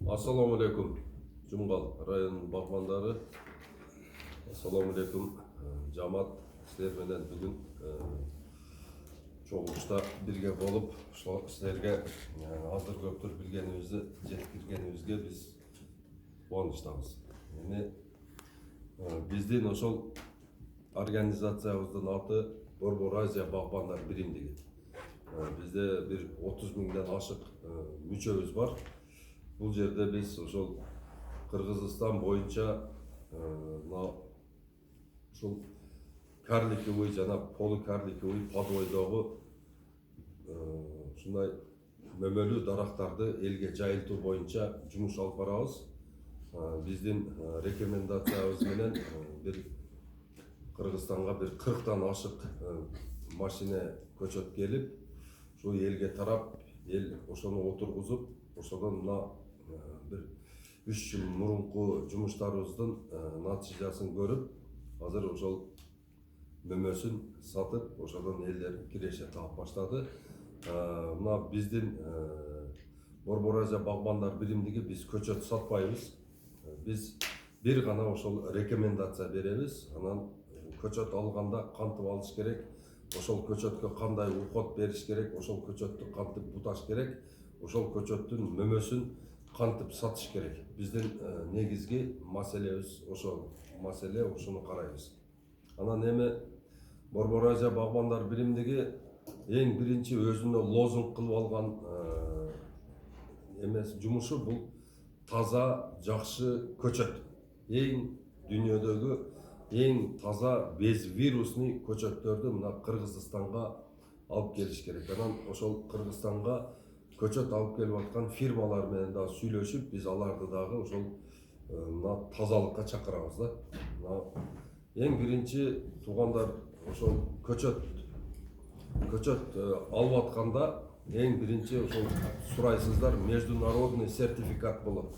Ассаламу алейкум, Жумгал районунун багбандары. Ассаламу алейкум, жамаат. Силер менен бүгүн чогулушта бирге болуп, силерге азыр көптөр билгенибизди жеткиргенибизге биз кубанычтабыз. Эми биздин ошол организациябыздын аты Борбор Азия багбандар биримдиги. Бизде бир 30 миңден ашык мүчөбүз бар. Бул жерде биз ошол Кыргызстан боюнча ошол карликовый жана полукарликовый подвойдогу ушундай мөмөлүү дарактарды элге жайылтуу боюнча жумуш алып барабыз. Биздин рекомендациябыз менен бир Кыргызстанга бир 40тан ашык машина көчөт келип, ушул элге тарап, эл ошону отургузуп, ошодон мына бир 3 жыл мурунку жумуштарыбыздын натыйжасын көрүп, азыр ошол мөмөсүн сатып, ошодон элдер киреше таап баштады. Мына биздин Борбор Азия багбандар биримдиги биз көчөт сатпайбыз. Биз бир гана ошол рекомендация беребиз. Анан көчөт алганда кантип алыш керек, ошол көчөткө кандай ухот бериш керек, ошол көчөттү кантип буташ керек, ошол көчөттүн мөмөсүн кантип сатыш керек. Биздин негизги маселебиз ошол маселе, ошону карайбыз. Анан эми Борбор Азия багбандар биримдиги эң биринчи өзүнө лозунг кылып алган эмес жумушу бул таза, жакшы көчөт. Эң дүйнөдөгү эң таза безвирусный көчөттөрдү мына Кыргызстанга алып келиш керек. Анан ошол Кыргызстанга көчөт алып келип аткан фирмалар менен да сүйлөшүп, биз аларды дагы ошол мына тазалыкка чакырабыз да. Эң биринчи туугандар, ошол көчөт алып атканда эң биринчи ошол сурайсыздар, международный сертификат болот.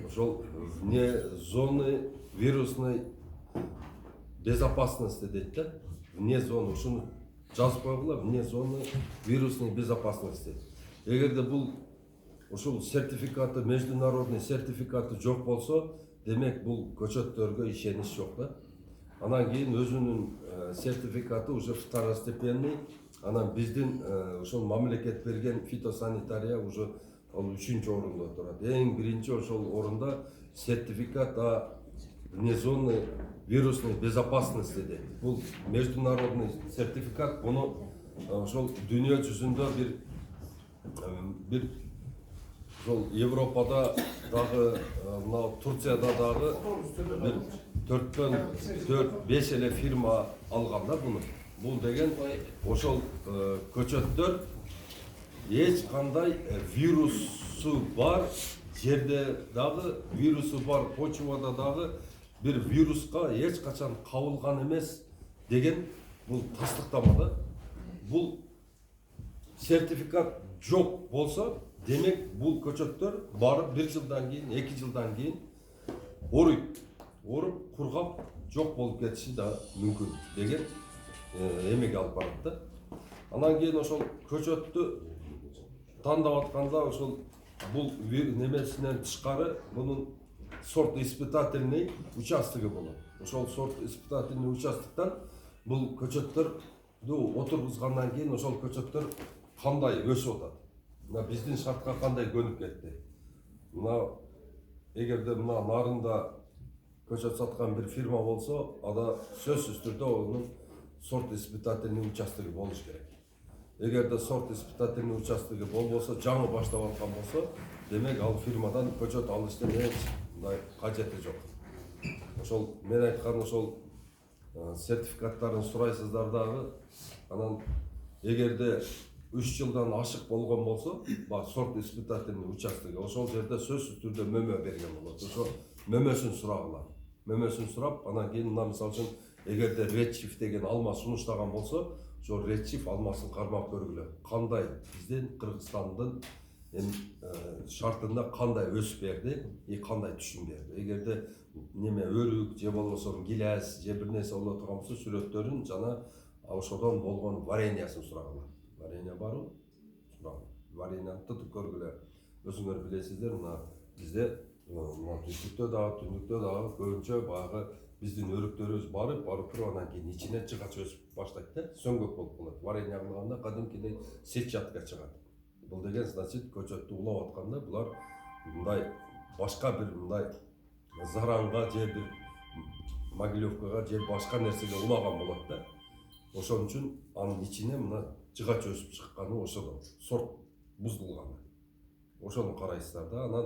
Ошол вне зоны вирусной безопасности дейт да. Вне зоны, ушуну жазып койгула, вне зоны вирусной безопасности. Эгерде бул ушул сертификаты, международный сертификаты жок болсо, демек бул көчөттөргө ишенич жок да. Анан кийин өзүнүн сертификаты уже второстепенный. Анан биздин ошол мамлекет берген фитосанитария уже ал 3-чү орунда турат. Эң биринчи ошол орунда сертификат вне зоны вирусной безопасности дейт. Бул международный сертификат, буну ошол дүйнө жүзүндө бир ошол Европада дагы, мына Турцияда дагы бир 4-5 эле фирма алган да буну. Бул деген ошол көчөттөр эч кандай вирусу бар жерде дагы, вирусу бар почвада дагы бир вируска эч качан кабылган эмес деген бул тастыктама да. Бул сертификат жок болсо, демек бул көчөттөр барып 1 жылдан кийин, 2 жылдан кийин оруп, кургап жок болуп кетиши да мүмкүн деген эмеге алып барат да. Анан кийин ошол көчөттү тандап атканда ошол бул немесинен тышкары мунун сорт испытательный участогу болот. Ошол сорт испытательный участоктон бул көчөттөрдү отургузгандан кийин ошол көчөттөр кандай өсүп атат, мына биздин шартка кандай көнүп кетти. Мына эгерде мына нарында көчөт саткан бир фирма болсо, ада сөзсүз түрдө онун сорт испытательный участогу болуш керек. Эгерде сорт испытательный участогу болбосо, жаңы баштап аткан болсо, демек ал фирмадан көчөт алыштын эч мындай кажети жок. Ошол мен айткан ошол сертификаттарын сурайсыздар дагы. Анан эгерде 3 жылдан ашык болгон болсо, сорт испытательный участогу, ошол жерде сөзсүз түрдө мөмө берген болот. Ошо мөмөсүн сурагыла. Мөмөсүн сурап, анан кийин мына мисалы үчүн эгерде редшифт деген алма сунуштаган болсо, ошол редшифт алмасын кармап көргүлө. Кандай биздин Кыргызстандын шартында кандай өсүп берди, кандай түшүм берди. Эгерде неме өрүк же болбосо гилес же бир нерсе боло турган болсо, сүрөттөрүн жана ошодон болгон вареньясын сурагыла. Варенья барбы? Сурагыла. Вареньяны тутуп көргүлө. Өзүңөр билесиздер, мына бизде мына түштүктө дагы түндүктө дагы көбүнчө баягы биздин өрүктөрүбүз барып туруп анан кийин ичине жыгач өсүп баштайт да, сөңгөк болуп калат. Варенье кылганда кадимкидей сетчатка чыгат. Бул деген значит көчөттү улап атканда булар мындай башка бир мындай заранга же бир могилевкага же башка нерсеге улаган болот да. Ошон үчүн анын ичине мына жыгач өсүп чыкканы ошол сорт бузулганы. Ошону карайсыздар да. Анан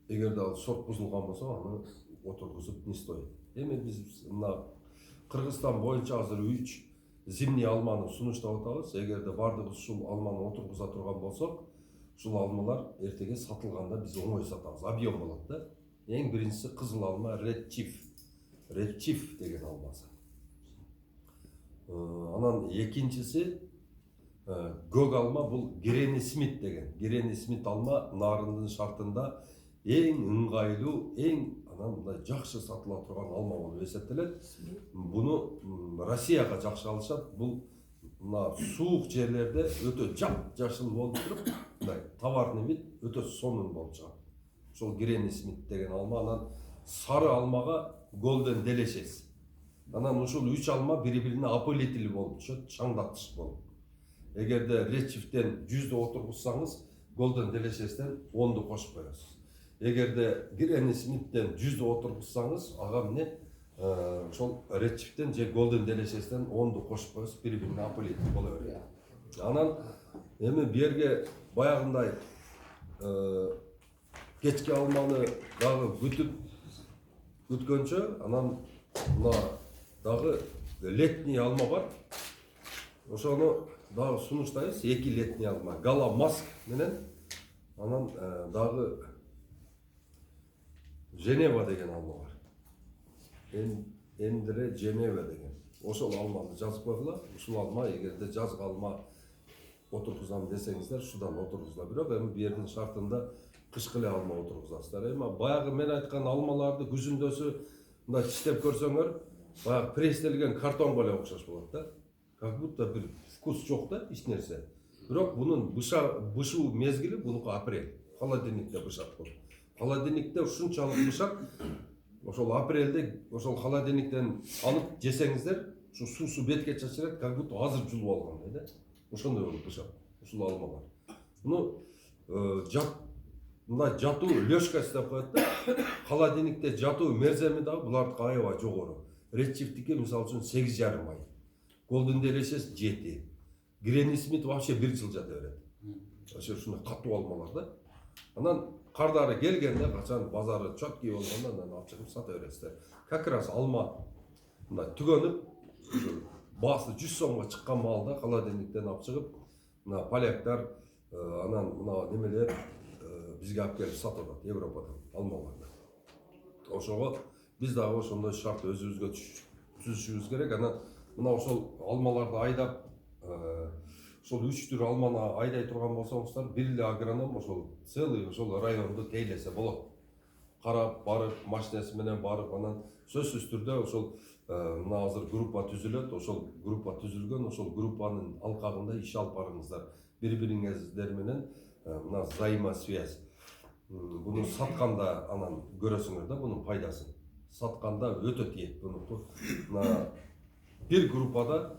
эгерде ал сорт бузулган болсо аны отургузуп не стоит. Эми биз мына Кыргызстан боюнча азыр 3 зимний алманы сунуштап атабыз. Эгерде бардыгыбыз ушул алманы отургуза турган болсок, ушул алмалар эртеге сатылганда биз оңой сатабыз. Объем болот да. Эң биринчиси кызыл алма Red Chief. Red Chief деген алмасы. Анан экинчиси көк алма, бул Гренни Смит деген. Гренни Смит алма нарындын шартында эң ыңгайлуу, эң анан мындай жакшы сатыла турган алма болуп эсептелет. Буну Россияга жакшы алышат. Бул мына суук жерлерде өтө жап-жашыл болуп туруп, мындай товарный вид өтө сонун болуп чыгат. Ошол Гренни Смит деген алма. Анан сары алмага Golden Delicious. Анан ушул 3 алма бири-бирине опылитель болуп түшөт, чаңдатыш болуп. Эгерде Редчифтен 100 отургузсаңыз, Golden Delicious'тен 10 кошуп коесуз. Эгерде Гренни Смиттен 100 отургузсаңыз, ага эмне ошол Редчифтен же Golden Delicious'тен 10 кошуп коесуз, бири-бирине опылитель боло берет. Анан эми берге баягындай кечки алманы дагы күткөнчө, анан мына дагы летний алма бар. Ошону дагы сунуштайбыз. 2 летний алма. Гала Маск менен анан дагы Женева деген алма бар. Эндире Женева деген. Ошол алманы жазып койгула. Ушул алма эгерде жазгы алма отургузам десеңиздер, шудан отургузула. Бирок эми бу жердин шартында кышкы эле алма отургузасыздар. Эми баягы мен айткан алмаларды күзүндөсү мындай тиштеп көрсөңөр, баягы пресстелген картонго эле окшош болот да. Как будто бир вкус жок да, эч нерсе. Бирок бунун бышуу мезгили бунуку апрель. Холодильникте бышат бул. Холодильникте ушунчалык бышат. Ошол апрелде ошол холодильниктен алып жесеңиздер, ушу суусу бетке чачырат, как будто азыр жулуп алгандай да. Ошондой болуп бышат ушул алмалар. Муну мындай жатуу лёшкасы деп коет да. Холодильникте жатуу мерземи дагы булардыкы аябай жогору. Редчифтики мисалы үчүн 8,5 ай. Golden Delicious 7. Гренни Смит вообще 1 жыл жата берет. Ошондой катуу алмалар да. Анан кардары келгенде, качан базары чөткүй болгондо анан алып чыгып сата бересиздер. Как раз алма мындай түгөнүп, баасы 100 сомго чыккан маалда холодильниктен алып чыгып, мына поляктар анан мына немелер бизге алып келип сатат Европадан алмаларды. Ошого биз дагы ошондой шарт өзүбүзгө түзүшүбүз керек. Анан мына ошол алмаларды айдап, ошол 3 түр алманы айдай турган болсоңуздар, бир эле агроном ошол целый ошол районду тейлесе болот. Карап барып, машинеси менен барып, анан сөзсүз түрдө ошол мына азыр группа түзүлөт. Ошол группа түзүлгөн, ошол группанын алкагында иш алып барыңыздар. Бири-бириңиздер менен мына взаимосвязь. Буну сатканда анан көрөсүңөр да бунун пайдасын. Сатканда өтө тиет бунуку. Мына бир группада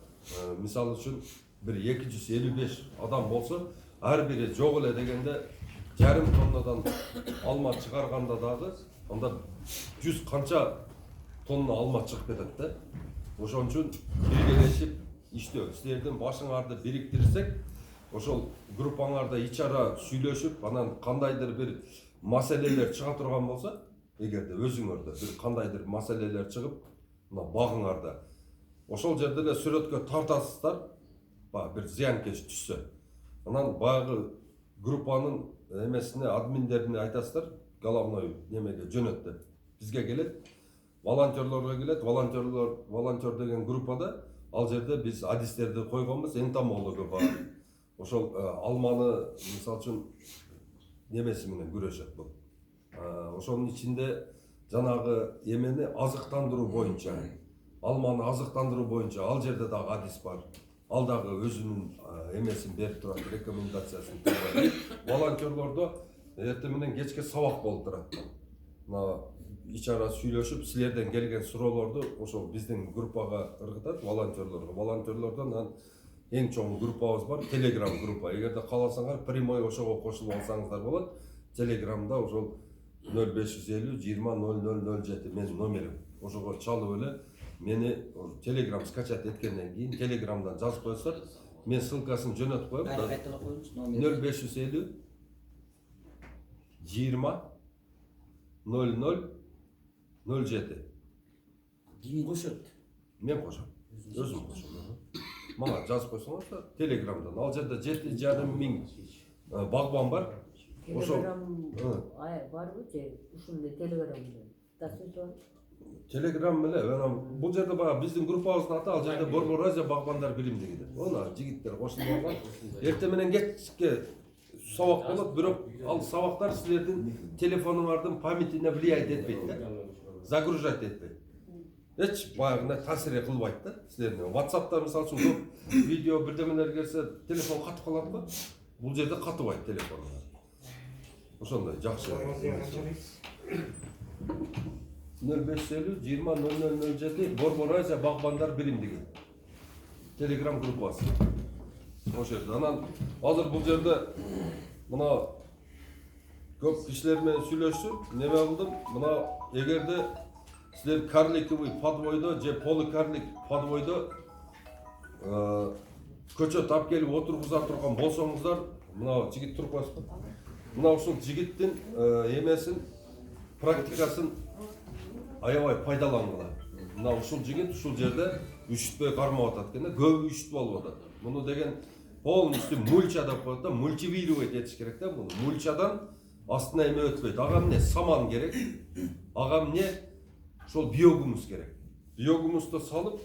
мисалы үчүн бир 255 адам болсо, ар бири жок эле дегенде 1,5 тоннадан алма чыгарганда дагы анда 100 канча тонна алма чыгып кетет да. Ошон үчүн биргелешип иштөө, силердин башыңарды бириктирсек, ошол группаңарда ичара сүйлөшүп, анан кандайдыр бир маселелер чыга турган болсо, эгерде өзүңөрдө бир кандайдыр маселелер чыгып, мына багыңарда ошол жерде эле сүрөткө тартасыздар, бир зыянкеч түшсө. Анан баягы группанын эмесине, админдерине айтасыздар, головной немеге жөнөт деп. Бизге келет, волонтерлорго келет, волонтер деген группада ал жерде биз адистерди койгонбуз, энтомологго бар. Ошол алманы мисалы үчүн немеси менен күрөшөт бул. Ошонун ичинде жанагы эмени азыктандыруу боюнча, алманы азыктандыруу боюнча ал жерде дагы адис бар. Ал дагы өзүнүн эмесин берип турат, рекомендациясын турат. Волонтерлордо эртең менен кечке сабак болуп турат. Мына ич ара сүйлөшүп, силерден келген суроолорду ошол биздин группага ыргытат, волонтерлорго. Волонтерлордон эң чоң группабыз бар, Telegram группа. Эгерде кааласаңар, прямой ошого кошулуп алсаңыздар болот. Телеграмда ошол 0550 20 0007 менин номерим. Ошого чалып эле мени Telegram скачать эткенден кийин Telegramдан жазып коесуздар. Мен ссылкасын жөнөтүп коем. 0550 20 0007. Ким кошот? Мен кошом. Өзүм кошом. Мага жазып койсоңор да Telegramдан. Ал жерде 7,5 миң багбан бар. Телеграм барбы же ушундай телеграмда? Телеграм эле бул жерде баягы биздин группабыздын аты, ал жерде Борборазия багбандар биримдиги деп. Оны жигиттер кошулуп алган. Эртең менен кечке сабак болот, бирок ал сабактар силердин телефонуңардын памятине влиять этпейт да. Загружать этпейт. Эч баягындай таасир кылбайт да силердин. WhatsApp'та мисалы үчүн көп видео бирдемелер келсе, телефон катып калат го. Бул жерде катыбайт телефон. Ошондой жакшы. 0550 20 0007 Борборазия багбандар биримдиги. Telegram группасы. Ошол жерде. Анан азыр бул жерде мына көп кишилер менен сүйлөшүп, неме кылдым? Мына эгерде силер карликовый подвойдо же поликарлик подвойдо көчөт алып келип отургуза турган болсоңуздар, мына жигит туруп коесузбу? Мына ушул жигиттин эмесин, практикасын аябай пайдалангыла. Мына ушул жигит ушул жерде үчүтпөй кармап атат экен, көбү үчүтүп алып атат. Муну деген полностью мульча деп коет да, мультивировать этиш керек да муну. Мульчадан астына эме өтпөйт. Ага эмне саман керек. Ага эмне ошол биогумус керек. Биогумусту салып,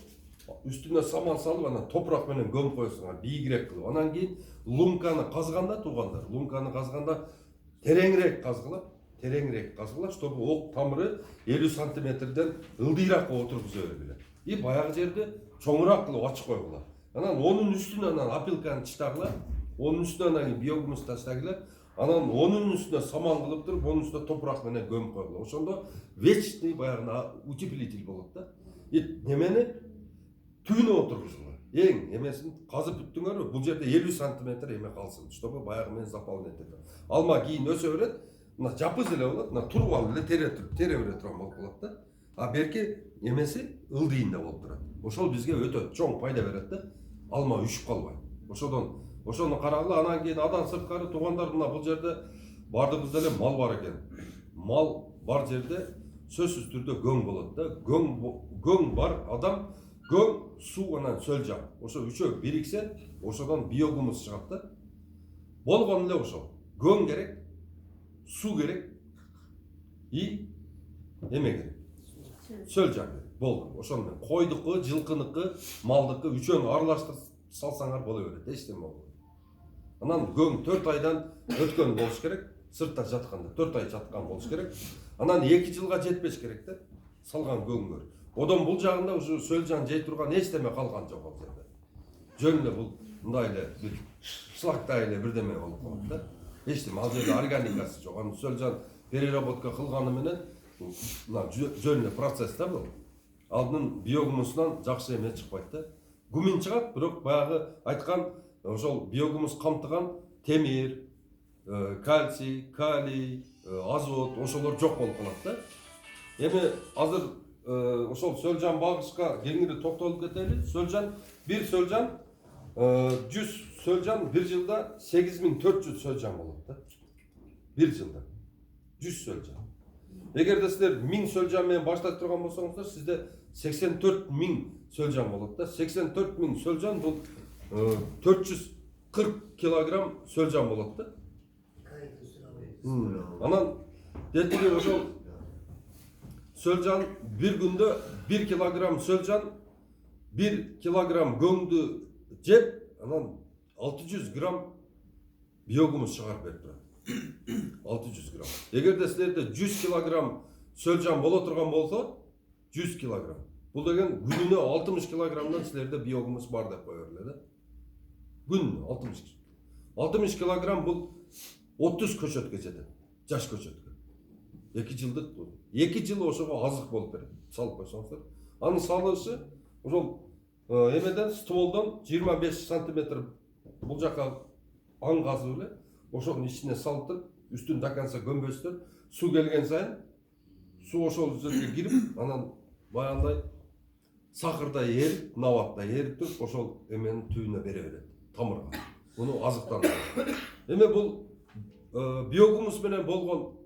үстүнө саман салып, анан топурак менен көмүп коесуңар, бийигирээк кылып. Анан кийин лунканы казганда туугандар, лунканы казганда тереңирээк казгыла, чтобы ок тамыры 50 сантиметрден ылдыйраак отургуза бергиле. И баягы жерде чоңураак кылып ачып койгула. Анан онун үстүнө анан опилканы чыштагыла, онун үстүнө анан биогумус таштагыла, анан онун үстүнө саман кылып туруп, онун үстүнө топурак менен көмүп койгула. Ошондо вечный баягы утеплитель болот да. Немени түбүнө отургузула. Эң эмесин казып бүттүңөрбү? Бул жерде 50 сантиметр эме калсын, чтобы баягы менен заполнять этет. Алма кийин өсө берет. Мына жапыз эле болот, мына туруп алып эле тере бере турган болуп калат да. А берки эмеси ылдыйында болуп турат. Ошол бизге өтө чоң пайда берет да. Алма үшүп калбайт. Ошону карагыла. Анан кийин адан сырткары туугандар, мына бул жерде бардыгыбызда эле мал бар экен. Мал бар жерде сөзсүз түрдө көң болот да. Көң бар адам, көң, суу анан сөлжам. Ошо үчөө бириксе, ошодон биогумус чыгат да. Болгон эле ошол. Көң керек, суу керек, и эме керек. Сөлжам керек. Болду. Ошону менен койдуку, жылкыныкы, малдыкы үчөөнү аралаштырып салсаңар боло берет. Эчтеме болбойт. Анан көң 4 айдан өткөн болуш керек. Сыртта жатканда 4 ай жаткан болуш керек. Анан 2 жылга жетпеш керек да. Салган көңгөр. Одон бул жагында ушу сөлжан жей турган эчтеме калган жок ал жерде. Жөн эле бул мындай эле бир шлактай эле бирдеме болуп калат да. Эчтеме ал жерде органикасы жок. Аны сөлжан переработка кылганы менен мына жөн эле процесс да бул. Алдын биогумусунан жакшы эме чыкпайт да. Гумин чыгат, бирок баягы айткан ошол биогумус камтыган темир, кальций, калий, азот ошолор жок болуп калат да. Эми азыр ошол сөлжан багышка кеңири токтолуп кетели. Сөлжан, бир сөлжан 100 сөлжан бир жылда 8400 сөлжан болот да. Бир жылда 100 сөлжан. Эгерде силер 1000 сөлжан менен баштап турган болсоңуздар, сизде 84 000 сөлжан болот да. 84 000 сөлжан бул 440 килограмм сөлжан болот да. Анан детиги ошол сөлжан бир күндө 1 килограмм сөлжан 1 килограмм көңдү жеп, анан 600 грамм биогумус чыгарып берип турат. 600 грамм. Эгерде силерде 100 килограмм сөлжан боло турган болсо, 100 килограмм. Бул деген күнүнө 60 килограммдан силерде биогумус бар деп кое берле да. Күнүнө 60 килограмм бул 30 көчөткө жетет. Жаш көчөткө. 2 жылдык. 2 жыл ошого азык болуп берет. Салып койсоңуздар. Анын салышы ошол эмеден стволдон 25 сантиметр бул жака аң казып эле ошонун ичине салып туруп, үстүн до конца көмбөстөр. Суу келген сайын суу ошол жерге кирип, анан баягындай сакырдай эрип, набаттай эрип туруп, ошол эменин түбүнө бере берет. Тамырга. Муну азыктандырат. Эме бул биогумус менен болгон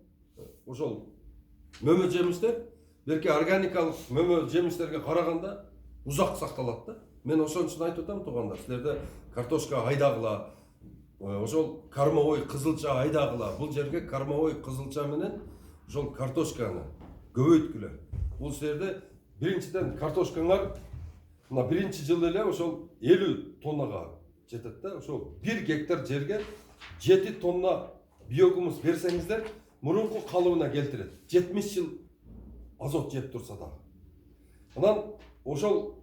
ошол мөмө жемиштер берки органикалык мөмө жемиштерге караганда узак сакталат да. Мен ошон үчүн айтып атам туугандар, силерде картошка айдагыла, ошол кормовой кызылча айдагыла. Бул жерге кормовой кызылча менен ошол картошканы көбөйткүлө. Бул силерде биринчиден картошкаңар мына биринчи жылы эле ошол 50 тоннага жетет да. Ошол 1 гектар жерге 7 тонна биогумус берсеңиздер, мурунку калыбына келтирет. 70 жыл азот жеп турса да. Анан ошол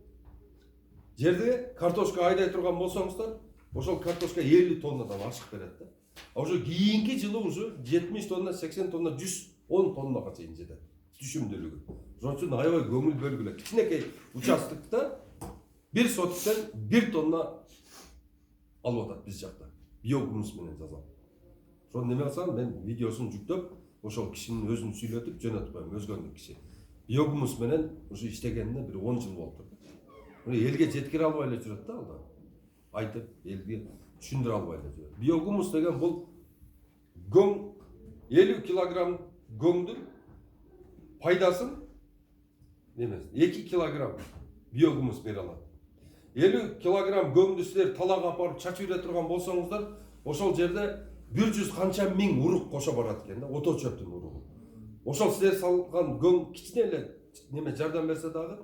жерде картошка айдай турган болсоңуздар, ошол картошка 50 тоннадан ашык берет да. А уже кийинки жылы уже 70 тонна, 80 тонна, 110 тоннага чейин жетет. Түшүмдүүлүгү. Ошон үчүн аябай көңүл бөлгүлө. Кичинекей участоктор 1 сотиктен 1 тонна алып атат биз жакта. Биогумус менен жазам. Ошон неме кылсам, мен видеосун жүктөп, ошол кишинин өзүн сүйлөтүп жөнөтүп коем, өзгөнүк киши. Биогумус менен ушу иштегенине бир 10 жыл болуптур. Элге жеткире албай эле жүрөт да алда. Айтып, элге түшүндүрө албай эле жүрөт. Биогумус деген бул көң 50 килограмм көңдүн пайдасын немес 2 килограмм биогумус бере алат. 50 килограмм көңдү силер талага апарып чачып ире турган болсоңуздар, ошол жерде 100 канча миң урук кошо барат экен да, ото чөптүн уругу. Ошол силер салган көң кичине эле неме жардам берсе дагы,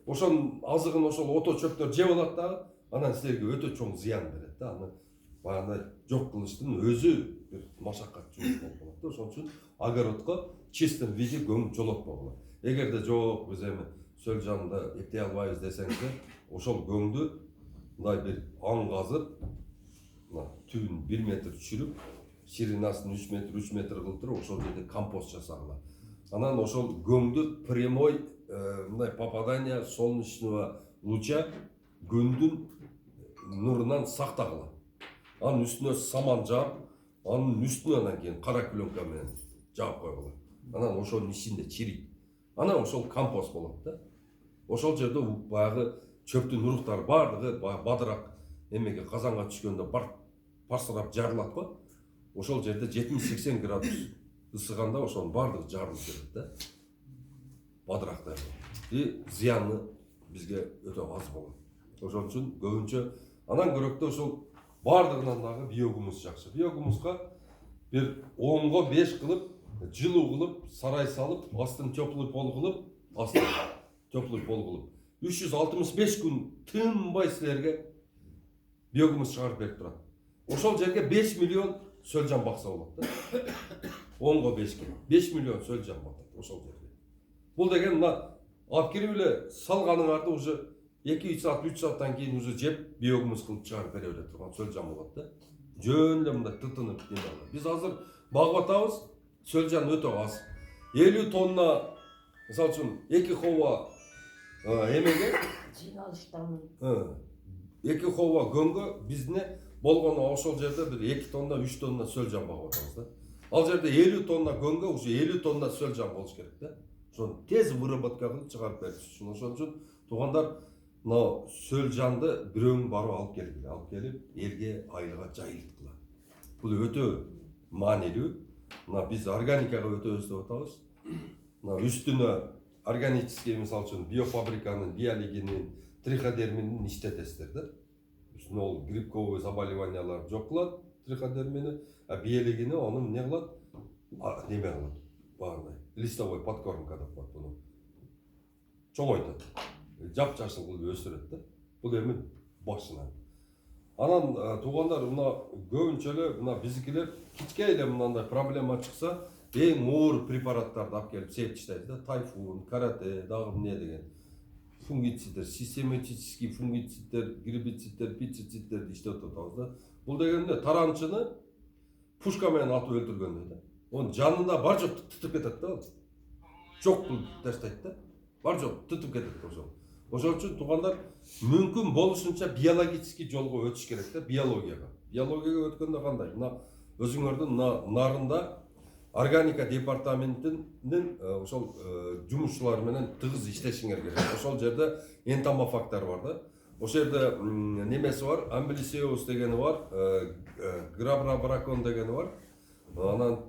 ошонун азыгын ошол ото чөптөр жеп алат дагы, анан силерге өтө чоң зыян берет да. Аны баягындай жок кылыштын өзү бир машакат жумуш болуп калат да. Ошон үчүн огородко чистом виде көң жолотпогула. Эгерде жок биз эми сөл жанында эптей албайбыз десеңиздер, ошол көңдү мындай бир аң казып, мына түбүн 1 метр түшүрүп, ширинасын 3 метр, 3 метр кылып туруп, ошол жерде компост жасагыла. Анан ошол көңдү прямой мындай попадание солнечного луча күндүн нурунан сактагыла. Анын үстүнө саман жаап, анын үстүнө анан кийин кара пленка менен жаап койгула. Анан ошонун ичинде чирийт. Анан ошол компост болот да. Ошол жерде баягы чөптүн уруктары бардыгы бадырак эмеге казанга түшкөндө парсырап жарылат го. Ошол жерде 70-80 градус ысыганда ошонун бардыгы жарылып кетет да. Бадырактай. И зыяны бизге өтө аз болот. Ошон үчүн көбүнчө анан көрөктө ошол бардыгынан дагы биогумус жакшы. Биогумуска бир 10го 5 кылып, жылуу кылып, сарай салып, астын теплый пол кылып, 365 күн тынбай силерге биогумус чыгарып берип турат. Ошол жерге 5 миллион сөлжан бакса болот да. 10го 5ке 5 миллион сөлжан батат ошол жерге. Бул деген мына алып кирип эле салганыңарды уже 2-3 саат, 3 сааттан кийин уже жеп биогумус кылып чыгарып бере берет турган сөлжан болот да. Жөн эле мындай тытынып неме. Биз азыр багып атабыз, сөлжан өтө аз. 50 тонна мисалы үчүн 2 хова эмеге жыйналыштамын. 2 хова көңгө бизне болгону ошол жерде бир 2 тонна, 3 тонна сөлжан багып атабыз да. Ал жерде 50 тонна көңгө уже 50 тонна сөлжан болуш керек да. Ошону тез выработка кылып чыгарып бериш үчүн. Ошон үчүн туугандар, мына сөлжанды бирөөң барып алып келип, элге айлыга жайылткыла. Бул өтө маанилүү. Мына биз органикага өтө өстөп атабыз. Мына үстүнө органический, мисалы үчүн биофабриканын, биолигинин, триходерминин иштетесиздер да. Үстүнө ол грибковый заболеваниялар жок кылат, триходермини, а биолигини аны эмне кылат? Неме кылат? Багындай листовой подкормка деп коет буну. Чоңойтот. Жап-жашыл кылып өстүрөт да. Бул эми башынан. Анан туугандар, мына көбүнчө эле мына биздикилер кичке эле мындай проблема чыкса, эң оор препараттарды алып келип сеп таштайбыз да. Тайфун, карате, дагы эмне деген. Фунгициддер, систематический фунгициддер, гербициддер, пестициддерди иштеп атабыз да. Бул дегенде тарамчыны пушка менен атып өлтүргөн да. Onun жанында бар жоқ тытып кетет да. Жоқ бұл таштайт да. Бар жоқ тытып кетет ошол. Ошол үчүн туугандар мүмкүн болушунча биологический жолго өтүш керек да, биологияга. Биологияга өткөндө кандай? Мына өзүңөрдүн нарында органика департаментинин ошол жумушчулары менен тыгыз иштешиңер керек. Ошол жерде энтомофактар бар да. Ошол жерде немеси бар, амблисиоус дегени бар, грабрабракон дегени бар. Анан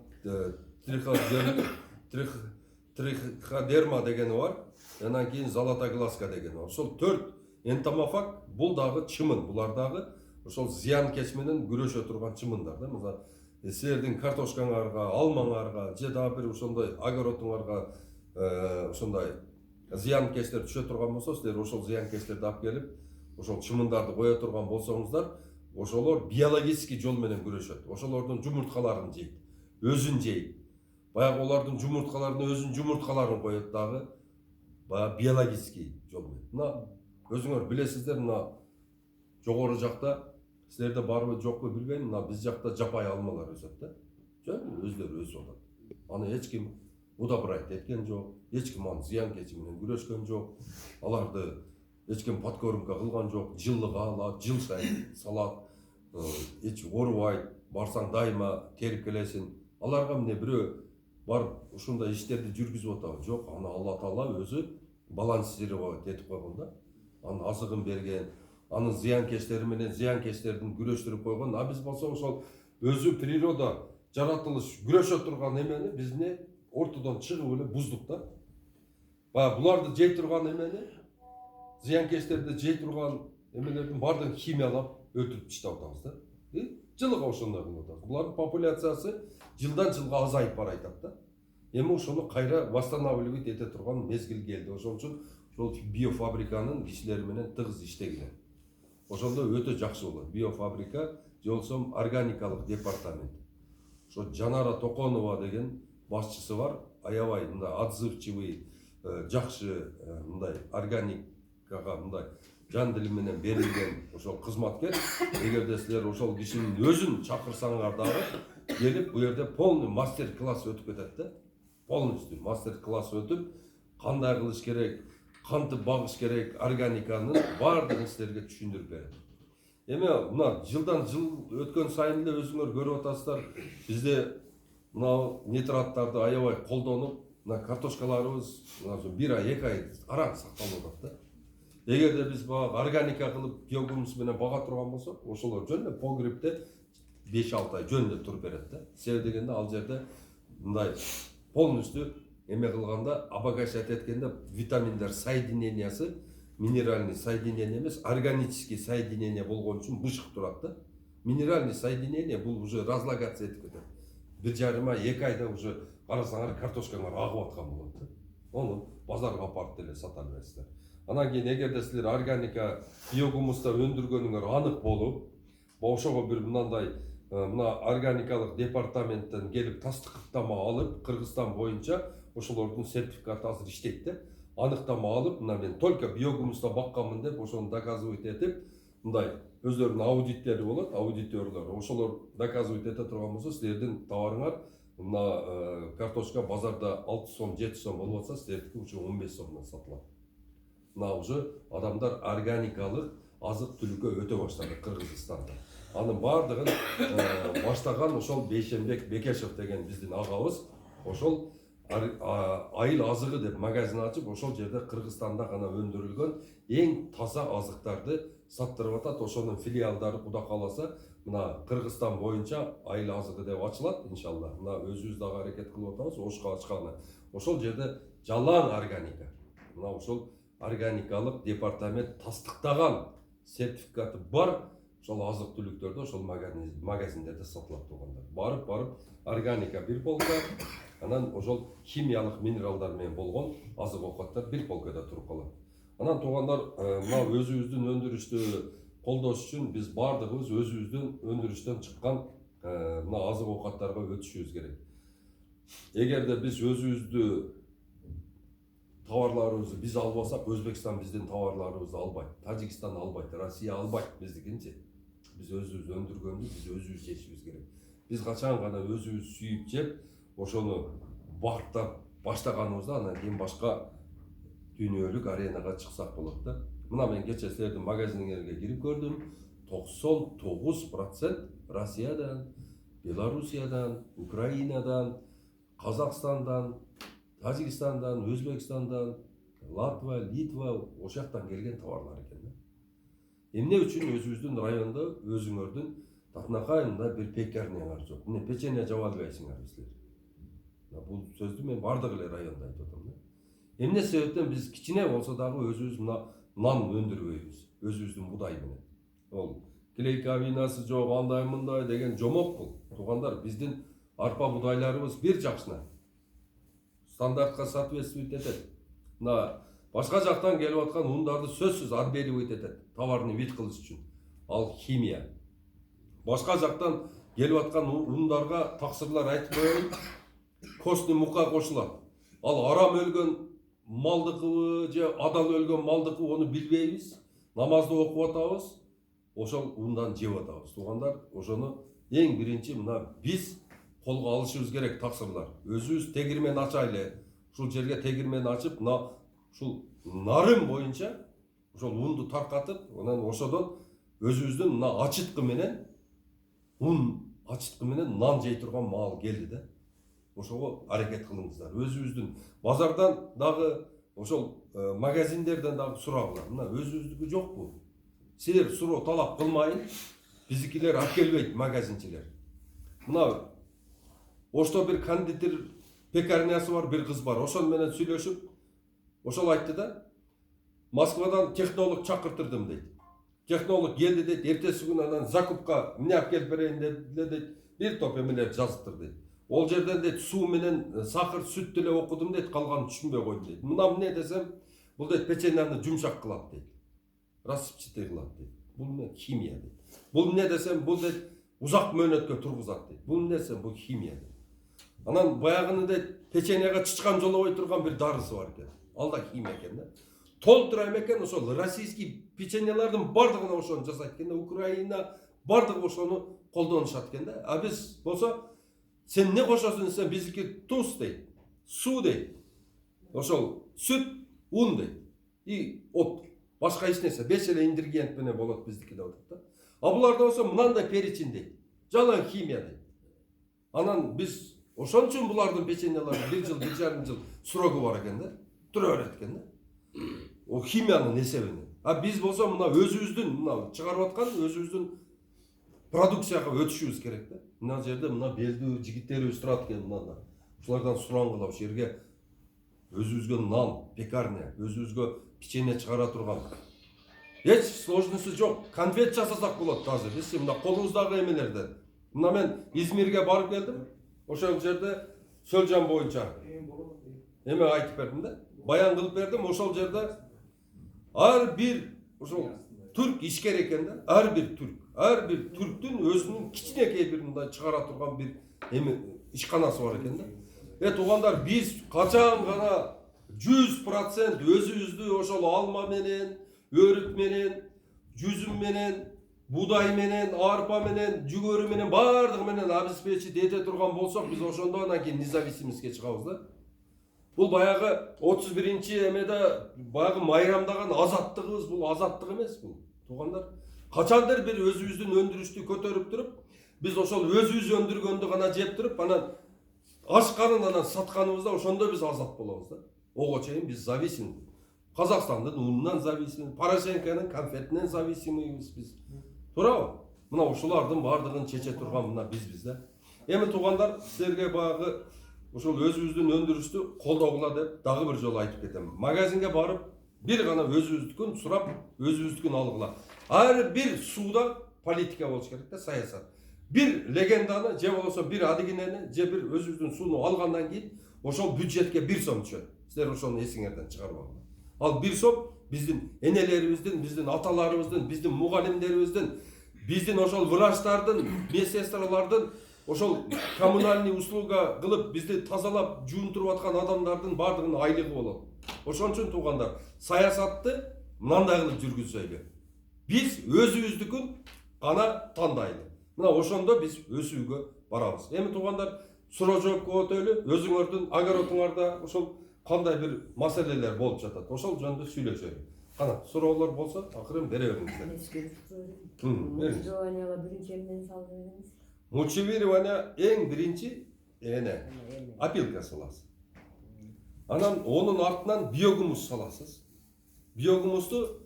триходерма дегени бар. Анан кийин золотоглазка дегени бар. Ошол 4 энтомофаг бул дагы чымын. Булар дагы ошол зыянкеч менен күрөшө турган чымындар да. Мына силердин картошкаңарга, алмаңарга, же дагы бир ошондой огородуңарга ошондой зыянкечтер түшө турган болсо, силер ошол зыянкечтерди алып келип, ошол чымындарды кое турган болсоңуздар, ошолор биологический жол менен күрөшөт. Ошолордун жумурткаларын жейт, өзүн жейт. Баягы олардын жумурткаларына өзүнүн жумурткаларын коет дагы. Баягы биологический жол менен. Мына өзүңөр билесиздер, мына жогору жакта силерде барбы жокпу билбейм, мына биз жакта жапай алмалар өсөт да. Жөн өздөрү өсүп атат. Аны эч ким удобрать эткен жок, эч ким аны зыянкечи менен күрөшкөн жок. Аларды эч ким подкормка кылган жок, жылыга алат, жыл сайын салат, эч оорубайт, барсаң дайыма терип келесиң. Аларга эмне бирөө барып ушундай иштерди жүргүзүп атабы? Жок, аны Алла Таала өзү балансировать этип койгон да. Анын азыгын берген, анын зыянкечтери менен зыянкечтердин күрөштүрүп койгон. А биз болсо ошол өзү природа жаратылыш күрөшө турган эмени бизне ортодон чыгып эле буздук да. Баягы буларды жей турган эмени, зыянкечтерди жей турган эмелердин баардыгын химиялап өлтүрүп таштап атабыз да. Жылыга ошондой кылып атабыз. Булардын популяциясы жылдан жылга азайып баратат да. Эми ошону кайра восстанавливать эте турган мезгил келди. Ошол үчүн ошол биофабриканын кишилери менен тыгыз иштегиле. Ошондо өтө жакшы болот. Биофабрика же болсо органикалык департамент. Ошо Жанара Токонова деген башчысы бар. Аябай мындай отзывчивый, жакшы мындай органикага мындай жан дили менен берилген ошол кызматкер. Эгерде силер ошол кишинин өзүн чакырсаңар дагы келип бу жерде полный мастер-класс өтүп кетет да. Полностью мастер-класс өтүп, кандай кылыш керек, кантип багыш керек, органиканын баардыгын силерге түшүндүрүп берет. Эми мына жылдан жыл өткөн сайын эле өзүңөр көрүп атасыздар, бизде мына нитраттарды аябай колдонуп, мына картошкаларыбыз бир ай, 2 ай араң сакталып атат да. Эгерде биз багы органика кылып биогумус менен бага турган болсок, ошолор жөн эле погребте 5-6 ай жөн эле туруп берет да. Себеби дегенде ал жерде мындай полностью эме кылганда, обогащать эткенде витаминдер соединениясы минеральный соединение эмес, органический соединение болгон үчүн бышык турат да. Минеральный соединение бул уже разлагаться этип кетет. 1,5 ай, 2 айда уже карасаңар картошкаңар агып аткан болот да. Ону базарга алып барып деле сата албайсыздар. Анан кийин эгерде силер органика биогумустар өндүргөнүңөр анык болуп, ошого бир мындай мына органикалык департаменттен келип тастыктама алып, Кыргызстан боюнча ошолордун сертификаты азыр иштейт да. Аныктама алып, мына мен только биогумуста бакканмын деп ошону доказывать этип, мындай өздөрүнүн аудиттери болот, аудитерлор. Ошолор доказывать эте турган болсо, силердин товарыңар мына картошка базарда 6 сом, 7 сом болуп атса, силердики уже 15 сомдон сатылат. Мына уже адамдар органикалык азык-түлүккө өтө баштады Кыргызстанда. Анын баардыгын баштаган ошол Бейшенбек Бекешев деген биздин агабыз, ошол айыл азыгы деп магазин ачып, ошол жерде Кыргызстанда гана өндүрүлгөн эң таза азыктарды саттырып атат. Ошонун филиалдары куда кааласа, мына Кыргызстан боюнча айыл азыгы деп ачылат, иншалла. Мына өзүбүз дагы аракет кылып атабыз, Ошко ачканы. Ошол жерде жалаң органика. Мына ошол органикалык департамент тастыктаган сертификаты бар ошол азык-түлүктөрдү ошол магазиндерде сатылат тургандар. Барып органика бир полка, анан ошол химиялык минералдар менен болгон азык-овкаттар бир полкада туруп калат. Анан туугандар, мына өзүбүздүн өндүрүштү колдош үчүн биз баардыгыбыз өзүбүздүн өндүрүштөн чыккан мына азык-овкаттарга өтүшүбүз керек. Эгерде биз өзүбүздү товарларыбызды биз албасак, Өзбекстан биздин товарларыбызды албайт, Тажикстан албайт, Россия албайт биздикинчи. Биз өзүбүз өндүргөндү биз өзүбүз жешибиз керек. Биз качан гана өзүбүз сүйүп жеп, ошону бактап баштаганыбызда анан кийин башка дүйнөлүк аренага чыксак болот да. Мына мен кече силердин магазиниңерге кирип көрдүм. 99% Россиядан, Белоруссиядан, Украинадан, Казакстандан, Тажикстандан, Өзбекстандан, Латвия, Литва ошол жактан келген товарлар экен да. Эмне үчүн өзүбүздүн райондо өзүңөрдүн татынакай мындай бир пекарняңар жок? Эмне печенье жаба албайсыңарбы силер? Бул сөздү мен бардык эле райондо айтып атам да. Эмне себептен биз кичине болсо дагы өзүбүз мына нан өндүрбөйбүз, өзүбүздүн будай менен. Ол клейка винасы жок, андай мындай деген жомок бул. Туугандар, биздин арпа будайларыбыз бир жакшына стандартка соответствует этет. Мына башка жактан келип аткан ундарды сөзсүз отбеливать этет, товарны вид кылыш үчүн. Ал химия. Башка жактан келип аткан ундарга таксырлар айтып коеюн, костный мука кошулат. Ал арам өлгөн малдыкыбы же адал өлгөн малдыкыбы ону билбейбиз. Намазды окуп атабыз, ошол ундан жеп атабыз. Туугандар, ошону эң биринчи мына биз колго алышыбыз керек таксырлар. Өзүбүз тегирмен ачайлы. Ушул жерге тегирмен ачып, мына ушул нарым боюнча ошол унду таркатып, анан ошодон өзүбүздүн мына ачыткы менен ачыткы менен нан жей турган маал келди да. Ошого аракет кылыңыздар. Өзүбүздүн базардан дагы ошол магазиндерден дагы сурагыла. Мына өзүбүздүкү жокпу? Силер суроо талап кылмайын, биздикилер алып келбейт магазинчилер. Мына ошто бир кондитер пекарнясы бар, бир кыз бар. Ошол менен сүйлөшүп, ошол айтты да, Москвадан технолог чакыртырдым дейт. Технолог келди дейт, эртеси күнү анан закупка эмне алып келип берейин деп дейт, бир топ эмелер жазыптыр дейт. Ол жерден дейт суу менен сахар, сүт деле окудум дейт, калганын түшүнбөй койдум дейт. Мына эмне десем, бул дейт печеньяны жумшак кылат дейт. Рассыпчатый кылат дейт. Бул эмне? Химия дейт. Бул эмне десем, бул дейт узак мөөнөткө тургузат дейт. Бул эмне десем, бул химия дейт. Анан баягыны дейт печеньяга чычкан жолобой турган бир дарысы бар экен. Ал да химия экен да. Толтура экен, ошол российский печеньялардын бардыгына ошону жасайт экен да. Украина бардыгы ошону колдонушат экен да. А биз болсо сен эмне кошосуң десем, биздики туз дейт, суу дейт, ошол сүт, ун дейт, и от, башка эч нерсе, 5 эле ингредиент менен болот биздики деп атат да. А буларда болсо мынандай перечень дейт, жалаң химия дейт. Анан биз ошон үчүн булардын печеньялары 1 жыл, 1 жарым жыл срогу бар экен да, тура берет экен да. О химиянын эсебинен. А биз болсо мына өзүбүздүн мына чыгарып аткан өзүбүздүн продукцияга өтүшүбүз керек да. Мына жерде мына белдүү жигиттерибиз турат экен мына. Ушулардан сураңгыла ошол жерге өзүбүзгө нан, пекарня, өзүбүзгө печенье чыгара турган. Эч сложности жок. Конфет жасасак болот даже. Биз мына колубуздагы эмелерден. Мына мен Измирге барып келдим. Ошол жерде Сөлжан боюнча эме айтып бердим да. Баян кылып бердим. Ошол жерде ар бир ошол түрк ишкер экен да. Ар бир түрктүн өзүнүн кичинекей бир мындай чыгара турган бир эме ишканасы бар экен да. Туугандар, биз качан гана 100% өзүбүздү ошол алма менен, өрүк менен, жүзүм менен, будай менен, арпа менен, жүгөрү менен бардыгы менен обеспечить эте турган болсок, биз ошондо анан кийин независимостьке чыгабыз да. Бул баягы 31-чи эмеде баягы майрамдаган азаттыгыбыз, бул азаттык эмес бул. Туугандар, качандыр бир өзүбүздүн өндүрүштү көтөрүп туруп, биз ошол өзүбүз өндүргөндү гана жеп туруп, анан ашканын анан сатканыбызда ошондо биз азат болобуз да. Ого чейин биз зависим. Казакстандын унунан зависим, Порошенконун конфетинен зависимбиз биз. Туурабы? Мына ушулардын бардыгын чече турган мына бизбиз да. Эми туугандар, силерге баягы ошол өзүбүздүн өндүрүштү колдогула деп дагы бир жолу айтып кетем. Магазинге барып, бир гана өзүбүздүкүн сурап, өзүбүздүкүн алгыла. Ар бир сууда политика болуш керек да, саясат. Бир легенданы, же болбосо бир адигинени, же бир өзүбүздүн сууну алгандан кийин ошол бюджетке 1 сом түшөт. Силер ошону эсиңерден чыгарып алыңдар. Ал 1 сом биздин энелерибиздин, биздин аталарыбыздын, биздин мугалимдерибиздин, биздин ошол врачтардын, медсестралардын ошол коммунальный услуга кылып бизди тазалап жуунтуруп аткан адамдардын бардыгынын айлыгы болот. Ошон үчүн туугандар, саясатты мындай кылып жүргүзсөйлү. Биз өзүбүздүкүн гана тандайлы. Мына ошондо биз өсүүгө барабыз. Эми туугандар суроо жоопко өтөлү, өзүңөрдүн огородуңарда ошол кандай бир маселелер болуп жатат, ошол жөнүндө сүйлөшөлү. Кана суроолор болсо акырын бере бериңиздер. Бериңиз. Мучеванияга биринчи эмнени салып бердиңиз? Мульчевирование эң биринчи эне опилка саласыз. Анан онун артынан биогумус саласыз. Биогумусту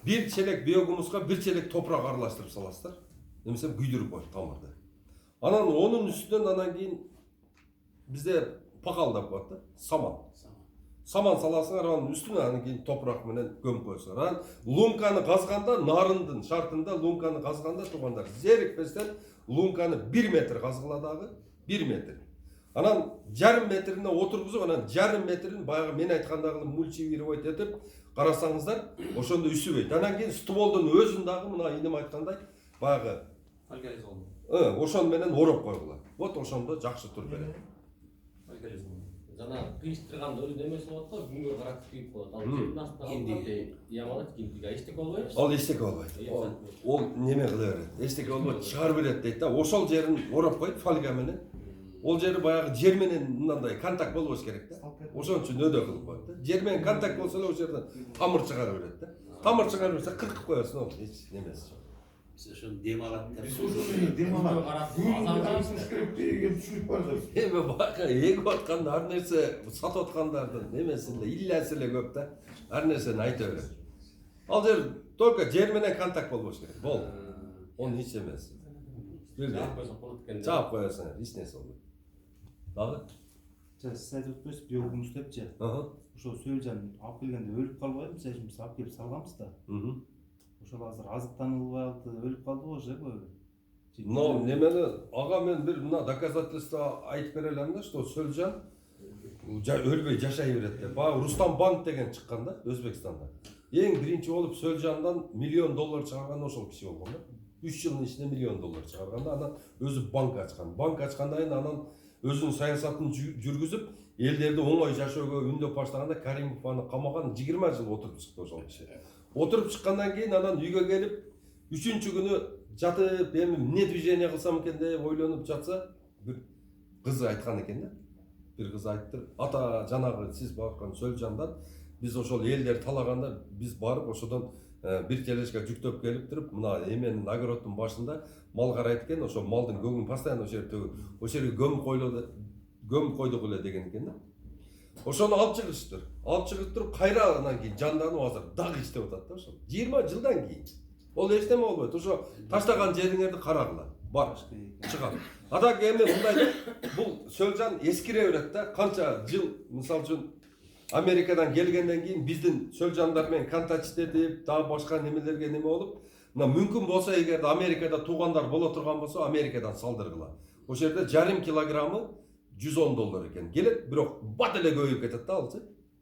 бир челек биогумуска бир челек топурак аралаштырып саласыздар. Немесе күйдүрүп коюп тамырды. Анан онун үстүнөн анан кийин бизде пакал деп коет да, саман. Саман саласыңар, анын үстүнө анан кийин топурак менен көмүп коесуңар. Анан лунканы казганда, нарындын шартында лунканы казганда туугандар зерикпестен лунканы 1 метр казгыла дагы, 1 метр. Анан жарым метрине отургузуп, анан жарым метрин баягы мен айткандагы мульчевировать этип карасаңыздар, ошондо үсүбөйт. Анан кийин стволдун өзүн дагы мына инем айткандай баягы ошон менен ороп койгула. Вот ошондо жакшы тур берет. Жана кыйыштырганда өзү эмеси болот го, күнгө карап күйүп коет. Ал жердин астында ямалат кийинтиге эчтеке болбойбу? Ал эчтеке болбойт. Ол неме кыла берет. Эчтеке болбойт, чыгарып берет дейт да. Ошол жерин ороп коюп фольга менен. Ол жери баягы жер менен мындай контакт болбош керек да. Ошон үчүн өдө кылып коет да. Жер менен контакт болсо эле ошол жерден тамыр чыгарып берет да. Тамыр чыгарып берсе кыркып коесуң, ал эч немеси. Биз ошону дем алат деп. Күнгө карап азан Эми бака эгип атканда ар нерсе сатып аткандардын немесинде илласи эле көп да. Ар нерсени айта берет. Ал жер только жер менен контакт болбош керек. Болду. Onu hiç yemez. Çağып koyarsın, hiç nesi olur. Dağı? Siz айтып өтпөйсүз биогумус депчи. Ошол сөөлжан алып келгенде өлүп калбайбы? Мисалы үчүн биз алып келип салганбыз да. Ошол азыр азыктанылбай калды, өлүп калдыбы ошо көбү? Но немени ага мен бир мына доказательство айтып бере алам да, что сөөлжан өлбөй жашай берет деп. Баягы Рустам Банк деген чыккан да Өзбекстанда. Эң биринчи болуп сөөлжандан $1 миллион чыгарган ошол киши болгон да. 3 жылдын ичинде $1 миллион чыгарганда анан өзү банк ачкан. Банк ачкандан кийин анан өзүнүн саясатын жүргүзүп, элдерди оңой жашоого үндөп баштаганда Каримов аны камаган 20 жыл отуруп чыкты ошол киши. Отуруп чыккандан кийин анан үйгө келип, 3-чү күнү жатып, эми эмне движение кылсам экен деп ойлонуп жатса, бир кыз айткан экен да. Бир кыз айтты, ата жанагы сиз бараткан Сөөлжандан биз ошол элдер талаганда биз барып ошодон бир тележка жүктөп келип туруп, мына эменин огороддун башында мал карайт экен, ошол малдын көгүн постоянно ошол жерге төгүп, ошол жерге көмүп койдук эле деген экен да. Ошону алып чыгышты. Алып чыгып туруп кайра анан кийин жанданып азыр дагы иштеп атат да ошол. 20 жылдан кийин. Ол эчтеме болбойт. Ошо таштаган жериңерди карагыла. Бар. Чыгат. Атак эми мындай да, бул Сөөлжан эскире берет да, канча жыл, мисалы үчүн Америкадан келгенден кийин биздин Сөөлжандар менен контакт этип, дагы башка немелерге неме болуп, мына мүмкүн болсо эгерде Америкада туугандар боло турган болсо, Америкадан салдыргыла. Ошол жерде жарым килограммы $110 экен. Келет, бирок бат эле көбөйүп кетет да алчы.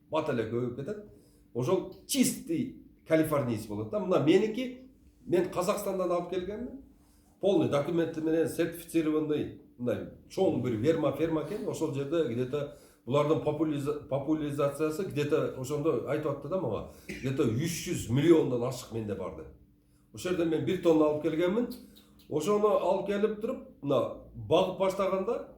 Бат эле көбөйүп кетет. Ошол чистый калифорниец болот да. Мына меники, мен Казакстандан алып келгенмин. Полный документи менен сертифицированный, мындай чоң бир ферма экен. Ошол жерде где-то булардын популяризациясы где-то ошондо айтып атты да мага. Где-то 300 миллиондон ашык менде бар деп. Ошол жерде мен 1 тонна алып келгенмин. Ошону алып келип туруп, мына багып баштаганда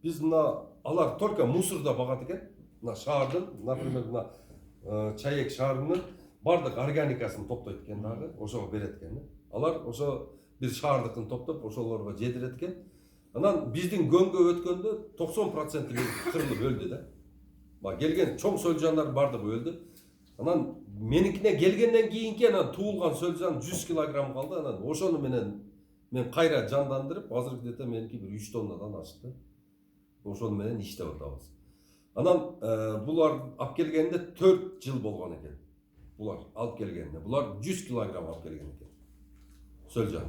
биз мына алар только мусорда багат экен. Мына шаардын, например, мына Чаек шаарынын бардык органикасын топтойт экен дагы, ошого берет экен. Алар ошо бир шаардыкын топтоп, ошолорго жедирет экен. Анан биздин көңгө өткөндө 90% кырылып өлдү да. Бак келген чоң Сөөлжандар бардыгы өлдү. Анан меникине келгенден кийинки анан туулган Сөөлжан 100 килограмм калды. Анан ошону менен мен кайра жандандырып, азыр где-то меники бир 3 тоннадан ашты. Ошону менен иштеп атабыз. Анан булар алып келгенде 4 жыл болгон экен. Булар алып келгенде. Булар 100 килограмм алып келген экен. Сөөлжан.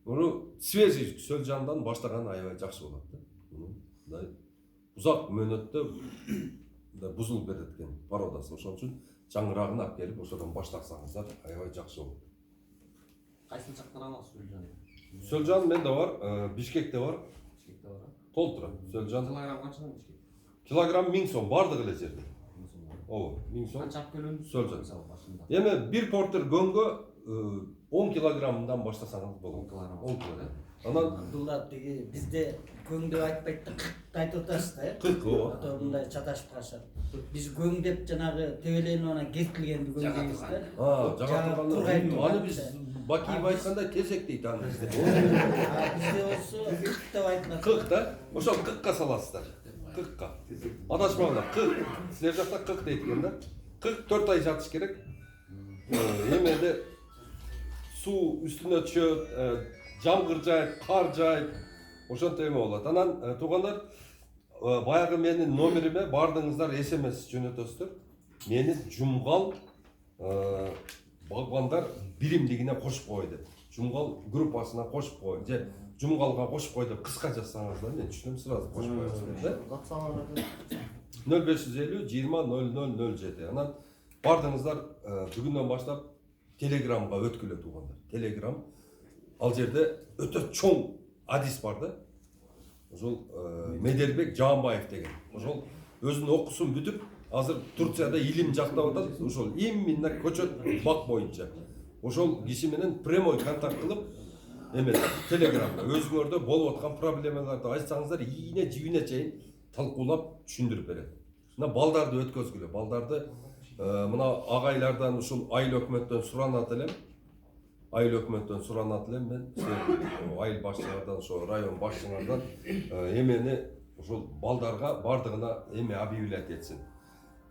Муну свежий Сөөлжандан баштаган аябай жакшы болот да. Узак мөөнөттө бузулуп кетет экен породасы. Ошон үчүн жаңырагын алып келип ошодон баштасаңыздар аябай жакшы болот. Кайсы жактан аласыз Сөөлжан? Сөөлжан менде бар, Бишкекте бар. Бишкекте бар. Толуп турат. Сөөлжан Килограмм канчадан Бишкек? килограмм 1000 сом бардык эле жерде. Ооба, 1000 сом. Канча алып келүүнү? Сөөлжан. Эми бир портер гөнгө 10 килограммдан баштасаңыз болот. 10 килограмм. 10 килограмм. Анан Абдулла тиги бизде көң деп айтпайт да кыркты айтып атасыз да э? кырк ооба. Ата мындай чаташып калышат. Биз көң деп жанагы тебеленип анан кертилгенди көң дейбиз да. Жага турганда аны биз Бакиев айткандай тезек дейт аны бизде. Бизде болсо кырк деп айтылат. Кырк да, ошол кыркка саласыздар. Кыркка. Адашпаңдар, кырк. Силер жакта кырк дейт экен да. 44 ай жатыш керек. Эмеде суу үстүнө түшөт, жамгыр жайып, кар жайып, ошентип эме болот. Анан туугандар, баягы менин номериме бардыңыздар SMS жөнөтөсүздөр. Мени Жумгал багбандар биримдигине кошуп кой деп. Жумгал группасына кошуп кой же Жумгалга кошуп кой деп кыска жазсаңыздар мен түшүнөм, сразу кошуп коесуздар да. 0550 20 0007. Анан бардыңыздар бүгүндөн баштап Телеграмга өткүлө туугандар. Телеграм ал жерде өтө чоң адис бар да. Ошол Медербек Жаанбаев деген. Ошол өзүнүн окуусун бүтүп, азыр Турцияда илим жактап атат. Ошол именно көчөт бак боюнча. Ошол киши менен прямой контакт кылып, эме Телеграмда өзүңөрдө болуп аткан проблемаларды айтсаңыздар, ийине жибине чейин талкуулап түшүндүрүп берет. Мына балдарды өткөзгүлө, балдарды мына агайлардан ушул айыл өкмөттөн суранат элем. Айыл өкмөттөн суранат элем мен. Айыл башчылардан, ошо район башчылардан эмени ушул балдарга бардыгына эме объявлять этсин.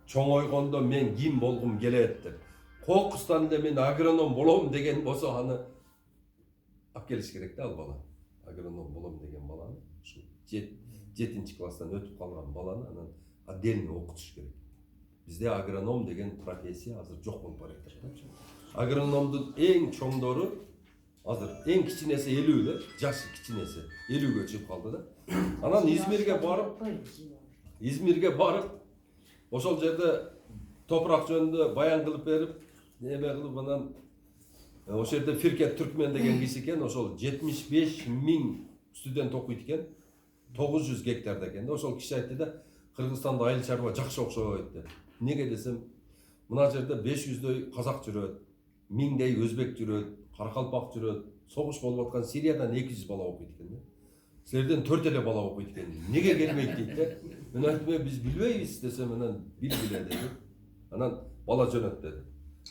Чоңойгондо мен ким болгум келет деп. Кокустан эле мен агроном болом деген болсо аны алып келиш керек да ал бала. Агроном болом деген баланы, ушу 7-нчи класстан өтүп калган баланы анан отдельно окутуш керек. Бизде агроном деген профессия азыр жок болуп баратат да. Агрономдун эң чоңдору азыр эң кичинеси 50 эле, жашы кичинеси 50ге чыгып калды да. Анан Измирге барып, ошол жерде топурак жөнүндө баян кылып берип, эме кылып анан ошол жерде Фиркет Түркмен деген киши экен, ошол 75.000 студент окуйт экен. 900 гектарда экен да. Ошол киши айтты да, Кыргызстанда айыл чарба жакшы окшойт деп. Неге десем, мына жерде 500дөй казак жүрөт, 1000дей өзбек жүрөт, каракалпак жүрөт. Согуш болуп аткан Сириядан 200 бала окуйт экен да. Силерден 4 эле бала окуйт экен. Неге келбейт дейт да. Мен айттым, биз билбейбиз десем, анан билгиле деди. Анан бала жөнөт деди.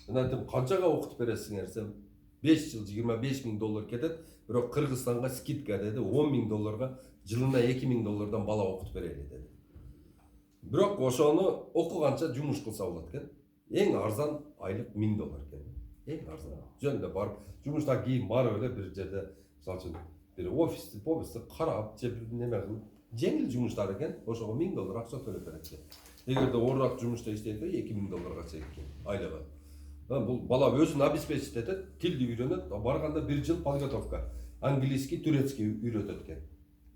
Мен айттым, канчага окутуп бересиңер десем, 5 жыл $25.000 кетет, бирок Кыргызстанга скидка деди, $10.000 жылына $2.000 бала окутуп берели деди. Бирок ошону окуганча жумуш кылса болот экен. Эң арзан айлык $1000 экен. Эң арзан. Жөнүндө барып, жумуштан кийин барып эле бир жерде, мисалы үчүн, бир офисти карап, же бир неме кылып, жеңил жумуштар экен, ошого $1000 акча төлөп берет экен. Эгерде оорураак жумушта иштейт, $2000 чейин айлыгы. Бул бала өзүн обеспечить этет, тилди үйрөнөт, барганда 1 жыл подготовка. Английский, турецкий үйрөтөт экен.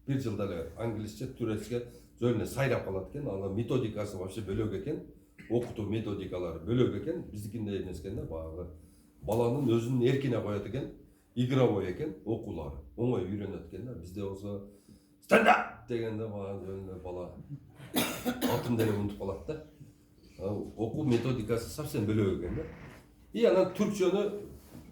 1 жылда эле англисче, турецке жөнүнө сайрап калат экен. Анын методикасы вообще бөлөк экен. Окутуу методикалары бөлөк экен. Биздикиндей эмес экен да, баягы баланын өзүнүн эркине коет экен. Игровой экен, окуулары. Оңой үйрөнөт экен да. Бизде болсо stand up дегенде жөнүндө бала атын деле унутуп калат да. Окуу методикасы совсем бөлөк экен да. И анан түркчөнү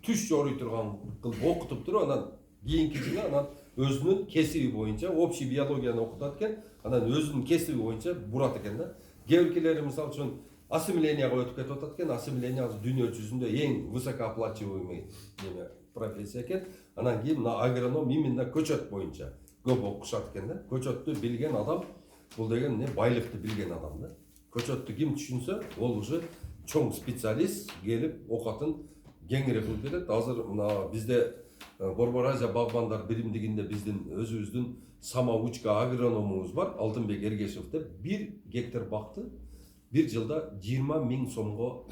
түш жорый турган кылып окутуп туруп, анан кийинки жылы анан өзүнүн кесиби боюнча общий биологияны окутат экен, анан өзүнүн кесиби боюнча бурат экен да. Кээ биркилери мисалы үчүн ассимилениягы өтүп кетип атат экен. Ассимиления азыр дүйнө жүзүндө эң высокооплачиваемый профессия экен. Анан кийин мына агроном именно көчөт боюнча көп окушат экен да. Көчөттү билген адам бул деген не байлыкты билген адам да. Көчөттү ким түшүнсө, ол уже чоң специалист келип окатын кеңири кылып берет. Азыр мына бизде Борбор Азия багбандар биримдигинде биздин өзүбүздүн самоучка агрономубуз бар, Алтынбек Эргешев деп, 1 гектар бакты 1 жылда 20.000 сомго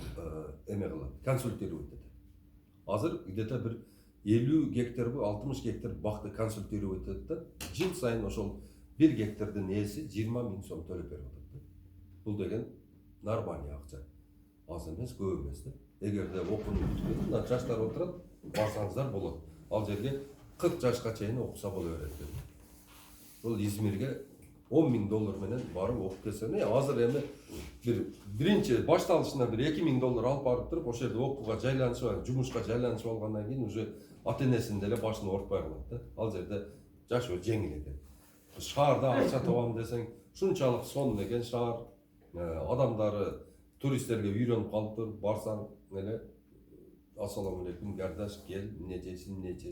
эме кылат, консультировать этет. Азыр где-то бир 50 гектар, 60 гектар бакты консультировать этет да. Жыл сайын ошол 1 гектардын ээси 20.000 сом төлөп берип атат. Бул деген нормальный акча. Аз эмес, көп эмес да. Эгерде окууну бүтүп кетип, жаштар отурат, барсаңыздар болот. Ал жерге 40 жашка чейин окуса боло берет. Бул Измирге $10.000 менен барып окуп келсем, азыр эми биринчи башталышынан бир $2.000 алып барып туруп, ошол жерде окууга жайланышып, жумушка жайланышып алгандан кийин уже ата-энесин деле башын оорутпай калат да. Ал жерде жашоо жеңил экен. Шаарда акча табам десең, шунчалык сонун экен шаар. Адамдары туристтерге үйрөнүп калыптыр. Барсаң эле ассаламу алейкум, кардаш, кел, эмне жейсиң,